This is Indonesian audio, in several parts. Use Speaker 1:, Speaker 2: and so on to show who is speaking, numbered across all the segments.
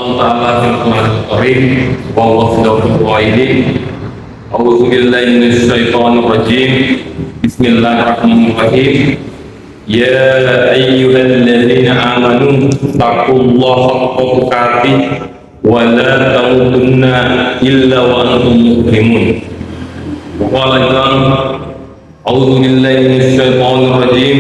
Speaker 1: Allah Ta'ala fil Qur'anil Karim wa huwa asdaqul qailin. A'udzu billahi minasy syaithanir rajim. Bismillahirrahmanirrahim. Ya ayyuhalladzina amanu taqullaha haqqa tuqatih wa la tamutunna illa wa antum muslimun. Wa qala A'udzu billahi minasy syaithanir rajim.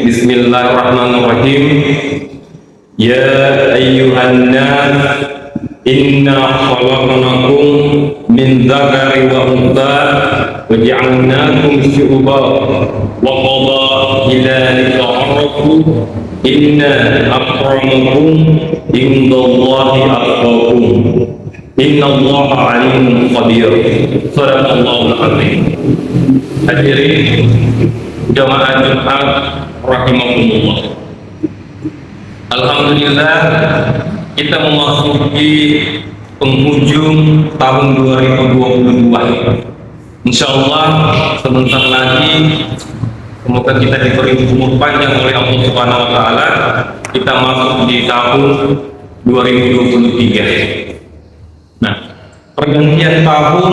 Speaker 1: Bismillahirrahmanirrahim. Ya ayyuhan nas inna khalaqnakum min dzakari wa untha wa ja'alnakum syu'uban wa qabaila lita'arafu inna akramakum indallahi atqakum innallaha alimun khabir. Shadaqallahul azim. Hadirin jamaah Jumat rahimakumullah. Alhamdulillah, kita memasuki penghujung tahun 2022. Insya Allah sebentar lagi semoga kita diberi umur panjang oleh Allah Subhanahu Wa Taala. Kita masuk di tahun 2023. Nah, pergantian tahun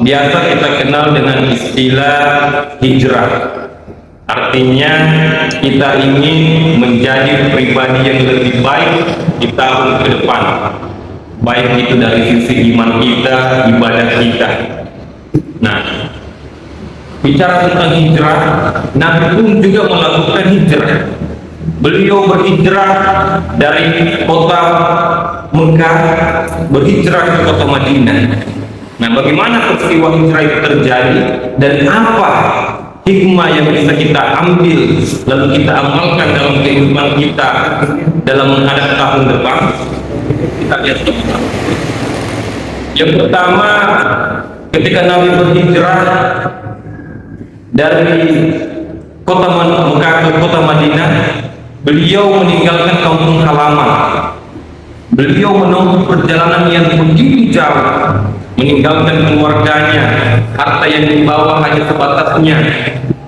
Speaker 1: biasa kita kenal dengan istilah hijrah. Artinya kita ingin menjadi pribadi yang lebih baik di tahun ke depan, baik itu dari sisi iman kita, ibadah kita. Nah, bicara tentang hijrah, Nabi pun juga melakukan hijrah. Beliau berhijrah dari kota Mekah, berhijrah ke kota Madinah. Nah, bagaimana peristiwa hijrah itu terjadi dan apa hikmah yang bisa kita ambil lalu kita amalkan dalam kehidupan kita dalam menghadap tahun depan? Kita lihat sama-sama. Yang pertama, ketika Nabi berhijrah dari kota Mekah ke kota Madinah, beliau meninggalkan kampung halaman. Beliau menempuh perjalanan yang begitu jauh, meninggalkan keluarganya, harta yang dibawa hanya sebatasnya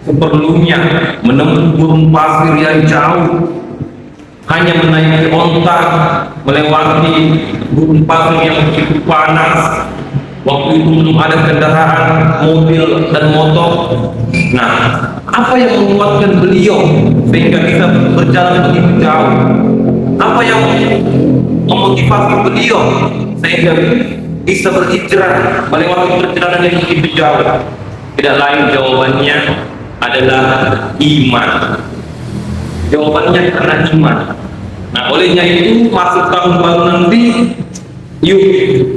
Speaker 1: seperlunya, menempuh gurun pasir yang jauh, hanya menaiki onta, melewati gurun pasir yang begitu panas. Waktu itu belum ada kendaraan, mobil dan motor. Nah, apa yang menguatkan beliau sehingga bisa berjalan begitu jauh? Apa yang memotivasi beliau sehingga bisa berhijrah melewati perjalanan yang begitu jauh? Tidak lain jawabannya adalah iman. Jawabannya karena iman. Nah, olehnya itu masuk tahun baru nanti, yuk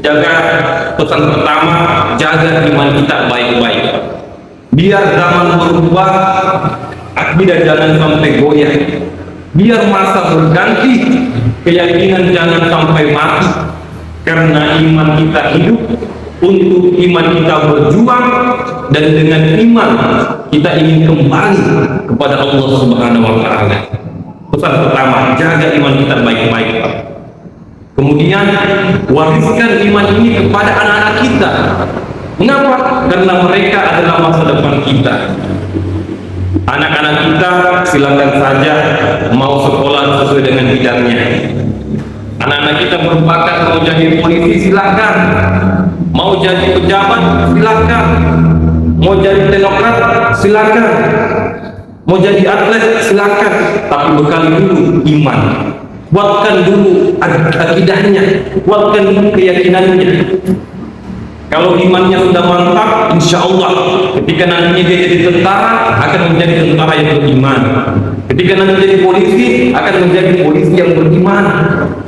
Speaker 1: jaga pesan pertama, jaga iman kita baik-baik. Biar zaman berubah, akidah jangan sampai goyah. Biar masa berganti, keyakinan jangan sampai mati. Karena iman kita hidup, untuk iman kita berjuang, dan dengan iman kita ingin kembali kepada Allah Subhanahu Wa Taala. Pesan pertama, jaga iman kita baik-baik. Kemudian wariskan iman ini kepada anak-anak kita. Mengapa? Karena mereka adalah masa depan kita. Anak-anak kita silakan saja mau sekolah sesuai dengan bidangnya. Anak-anak kita berbakat mau jadi polisi, silakan. Mau jadi pejabat, silakan. Mau jadi teknokrat, silakan. Mau jadi atlet, silakan. Tapi bekali dulu iman. Buatkan dulu akidahnya, buatkan dulu keyakinannya. Kalau imannya sudah mantap, insya Allah ketika nantinya dia jadi tentara akan menjadi tentara yang beriman. Ketika nanti jadi polisi akan menjadi polisi yang beriman.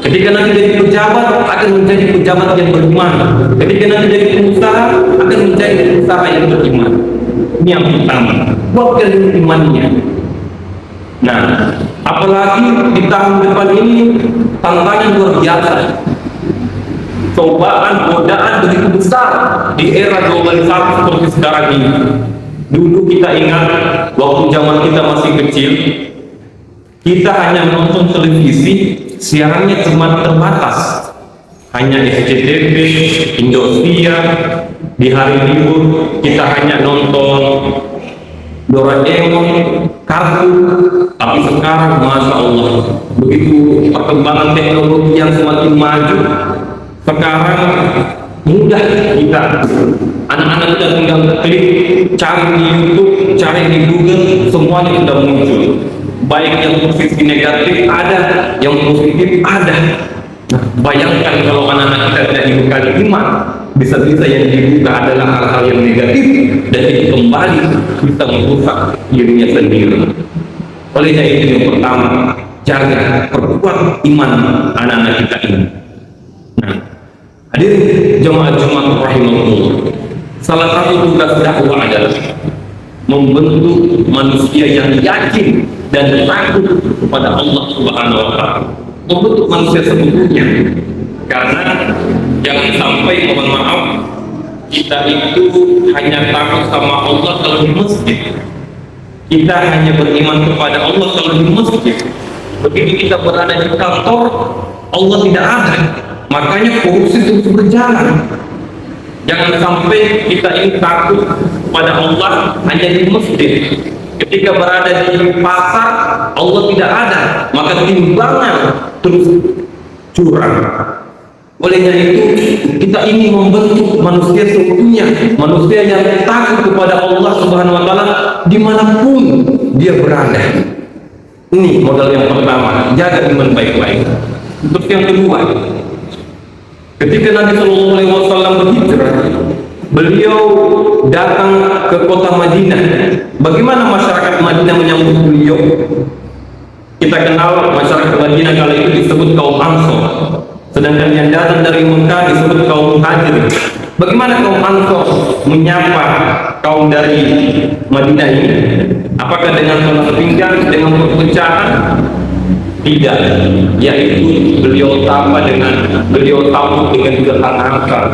Speaker 1: Ketika nanti jadi pejabat akan menjadi pejabat yang beriman. Ketika nanti jadi pengusaha akan menjadi pengusaha yang beriman. Ini yang pertama, buatkan dulu imannya. Nah, apalagi di tahun depan ini tantangan luar biasa. Cobaan, godaan begitu besar di era globalisasi seperti sekarang ini. Dulu kita ingat waktu zaman kita masih kecil, kita hanya menonton televisi, siarannya cuma terbatas, hanya SCTV, Indosiar. Di hari libur kita hanya nonton Doraemon, kartu. Tapi sekarang Masya Allah, begitu perkembangan teknologi yang semakin maju, sekarang mudah kita, anak-anak kita tinggal klik, cari di YouTube, cari di Google, semuanya sudah muncul. Baik yang posisi negatif ada, yang positif ada. Nah, bayangkan kalau anak-anak kita tidak dibekali iman, bisa-bisa yang dibuka adalah hal-hal yang negatif, dan itu kembali bisa merusak dirinya sendiri. Olehnya itu yang pertama, jaga, perkuat iman anak-anak kita ini. Nah, hadirin jemaah Jumat rahimahullah, salah satu tugas dakwah adalah membentuk manusia yang yakin dan takut kepada Allah Subhanahu wa Ta'ala, membentuk manusia sesungguhnya. Karena jangan sampai, mohon maaf, kita itu hanya takut sama Allah kalau di masjid, kita hanya beriman kepada Allah kalau di masjid. Begitu kita berada di kantor, Allah tidak ada, makanya korupsi terus berjalan. Jangan sampai kita ini takut pada Allah hanya di masjid. Ketika berada di pasar, Allah tidak ada, maka timbangan terus curang. Olehnya itu, kita ini membentuk manusia seutuhnya, manusia yang takut kepada Allah Subhanahu wa Ta'ala dimanapun dia berada. Ini modal yang pertama, jaga iman baik-baik. Terus yang kedua, ketika Nabi Shallallahu Alaihi Wasallam berhijrah, beliau datang ke kota Madinah. Bagaimana masyarakat Madinah menyambut beliau? Kita kenal masyarakat Madinah kala itu disebut kaum Ansor, sedangkan yang datang dari Mekah disebut kaum Muhajir. Bagaimana kaum Ansor menyapa kaum dari Madinah ini? Apakah dengan balas pinggang, dengan perpecahan? Tidak, yaitu beliau sambut dengan kehangatan,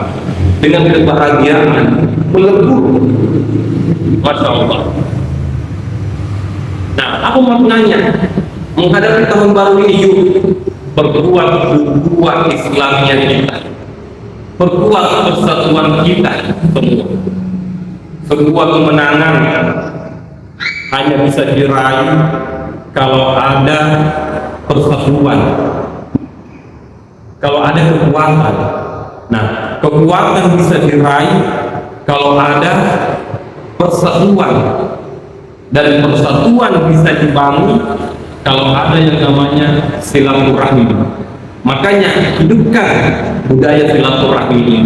Speaker 1: dengan kebahagiaan, melebur. Masya Allah. Nah, apa maknanya? Menghadapi tahun baru ini, yuk perkuat ukhuwah Islamnya kita, perkuat persatuan kita semua. Sebuah kemenangan hanya bisa diraih kalau ada persatuan, kalau ada kekuatan. Nah, kekuatan bisa diraih kalau ada persatuan, dan persatuan bisa dibangun kalau ada yang namanya silaturahmi. Makanya hidupkan budaya silaturahmi ini.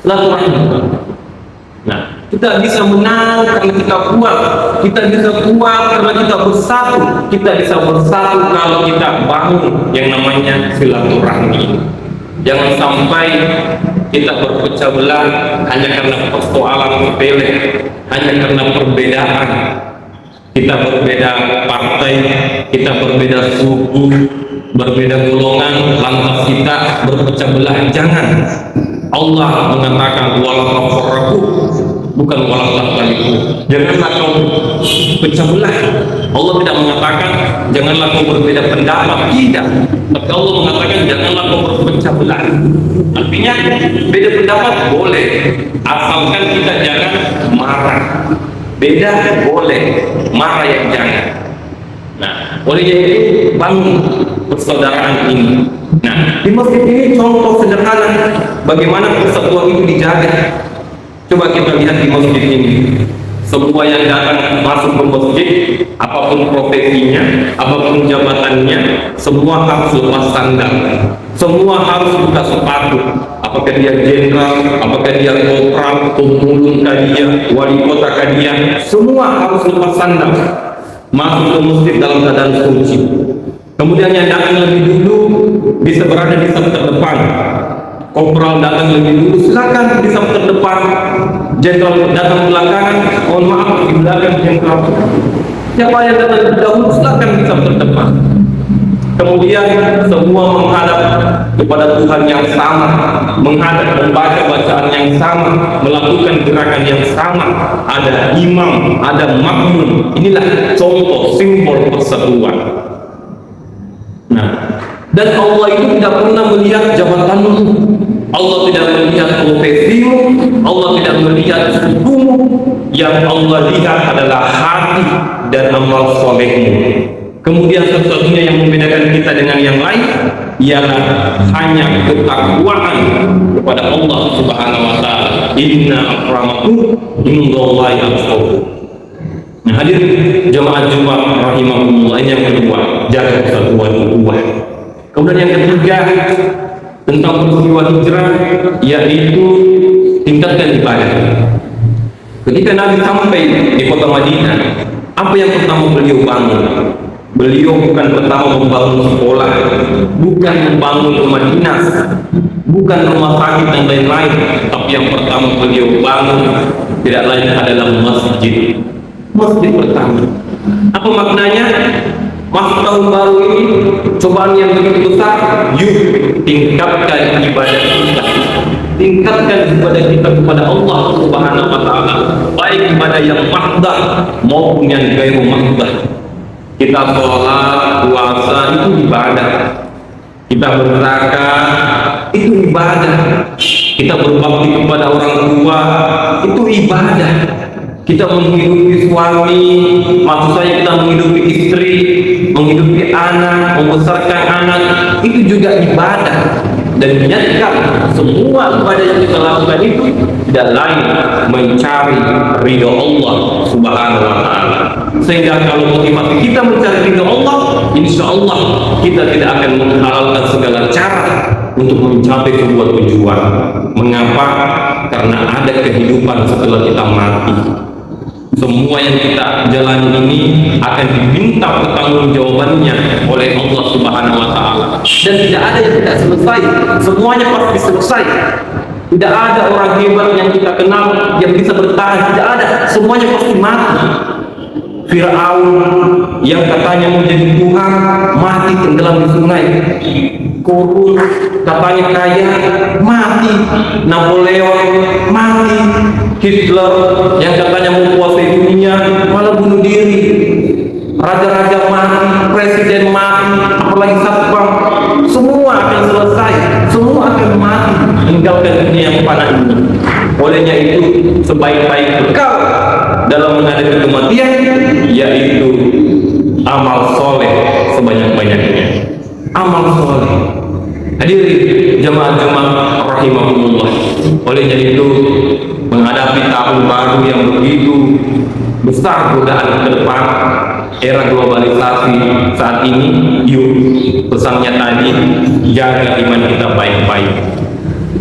Speaker 1: Silaturahmi. Nah, kita bisa menang karena kita kuat, kita bisa kuat karena kita bersatu, kita bisa bersatu kalau kita bangun yang namanya silaturahmi. Jangan sampai kita berpecah belah hanya karena persoalan sepele, hanya karena perbedaan. Kita berbeda partai, kita berbeda suku, berbeda golongan, lantas kita berpecah belah. Jangan. Allah mengatakan wala tafarraqu, bukan wala taftariqu. Janganlah kau pecah belah. Allah tidak mengatakan janganlah kau berbeda pendapat, tidak. Tapi Allah mengatakan janganlah kau berpecah belah. Artinya beda pendapat boleh, asalkan kita jangan marah. Beda boleh, marah yang jangan. Nah, olehnya itu bangun persaudaraan ini. Nah, di masjid ini contoh sederhana bagaimana persatuan itu dijaga. Coba kita lihat di masjid ini, semua yang datang masuk ke masjid, apapun profesinya, apapun jabatannya, semua harus lepas sandal, semua harus buka sepatu. Apakah dia jenderal, apakah dia kopral, pemulung dia, wali kota dia, semua harus lepas sandal masuk ke masjid dalam keadaan suci. Kemudian yang datang lebih dulu bisa berada di saf terdepan. Kopral datang lebih dulu, silakan di saf terdepan. Jenderal datang belakangan, mohon maaf di belakang jenderal. Siapa yang datang lebih dahulu, silakan di saf terdepan. Kemudian semua menghadap kepada Tuhan yang sama, menghadap membaca bacaan yang sama, melakukan gerakan yang sama. Ada imam, ada makmum. Inilah contoh simbol persatuan. Nah, dan Allah itu tidak pernah melihat jabatanmu, Allah tidak melihat profesimu, Allah tidak melihat sukumu. yang Allah lihat adalah hati dan amal solehmu. Kemudian satu-satunya yang membedakan kita dengan yang lain ialah hanya ketakwaan kepada Allah Subhanahu wa taala. Inna akramakum indallahi atqakum. Nah, hadirin jemaah Jumat rahimahumullah, ini yang kedua, jaga kesatuan ukhuwah. Kemudian yang ketiga tentang peristiwa hijrah, yaitu tingkatkan ibadah. Ketika Nabi sampai di kota Madinah, apa yang pertama beliau bangun? Beliau bukan pertama membangun sekolah, bukan membangun rumah dinas, bukan rumah sakit dan lain-lain, tapi yang pertama beliau bangun tidak lain adalah masjid. Masjid pertama. Apa maknanya? Masuk tahun baru ini, cobaan yang begitu besar, yuk tingkatkan ibadah kita. Tingkatkan ibadah kita kepada Allah Subhanahu wa taala, baik ibadah yang mahdah maupun yang ghairu mahdah. Kita sholat, puasa itu ibadah. Kita berzakat itu ibadah. Kita berbakti kepada orang tua itu ibadah. Kita menghidupi suami, maksud saya kita menghidupi istri, menghidupi anak, membesarkan anak, itu juga ibadah. Dan niatkan semua ibadah yang kita lakukan itu tidak lain mencari ridho Allah Subhanahu wa taala. Sehingga kalau motivasi kita mencari ridho Allah, insya Allah kita tidak akan menghalalkan segala cara untuk mencapai sebuah tujuan. Mengapa? Karena ada kehidupan setelah kita mati. Semua yang kita jalani ini akan diminta pertanggungjawabannya oleh Allah Subhanahu wa taala. Dan tidak ada yang tidak selesai, semuanya pasti selesai. Tidak ada orang hebat yang kita kenal yang bisa bertahan, tidak ada, semuanya pasti mati. Fir'aun yang katanya mau jadi Tuhan mati tenggelam di sungai. Korun katanya kaya mati. Napoleon mati. Hitler yang katanya menguasai dunia malah bunuh diri. Raja-raja mati, presiden mati, apalagi satpam, semua akan selesai, semua akan mati meninggalkan dunia yang fana ini. Olehnya itu sebaik-baik bekal dalam menghadapi kematian yaitu amal soleh sebanyak-banyaknya. Amal soleh. Hadirin jemaah-jemaah rahimahumullah. Olehnya itu menghadapi tahun baru yang begitu besar godaan ke depan, era globalisasi saat ini, yuk pesannya tadi, jaga iman kita baik-baik.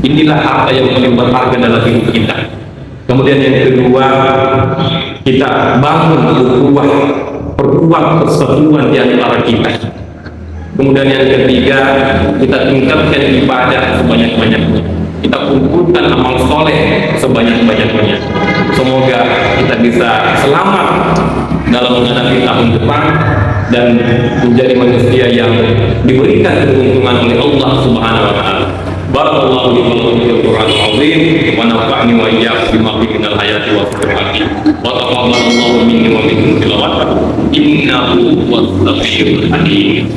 Speaker 1: Inilah harta yang paling berharga dalam hidup kita. Kemudian yang kedua, kita bangun ukhuwah, perkuat persatuan di antara kita. Kemudian yang ketiga, kita tingkatkan ibadah sebanyak-banyaknya. Kita kumpulkan amal soleh sebanyak-banyaknya. Semoga kita bisa selamat dalam menghadapi tahun depan dan menjadi manusia yang diberikan keuntungan oleh Allah Subhanahu wa taala. Barakallahu li wa lakum fil Qur'anil azim wa nafa'ni wa iyyakum bima fihi minal ayati was salihin. Wa taqabbalallahu minni wa minkum tilawatahu innahu was samiul alim.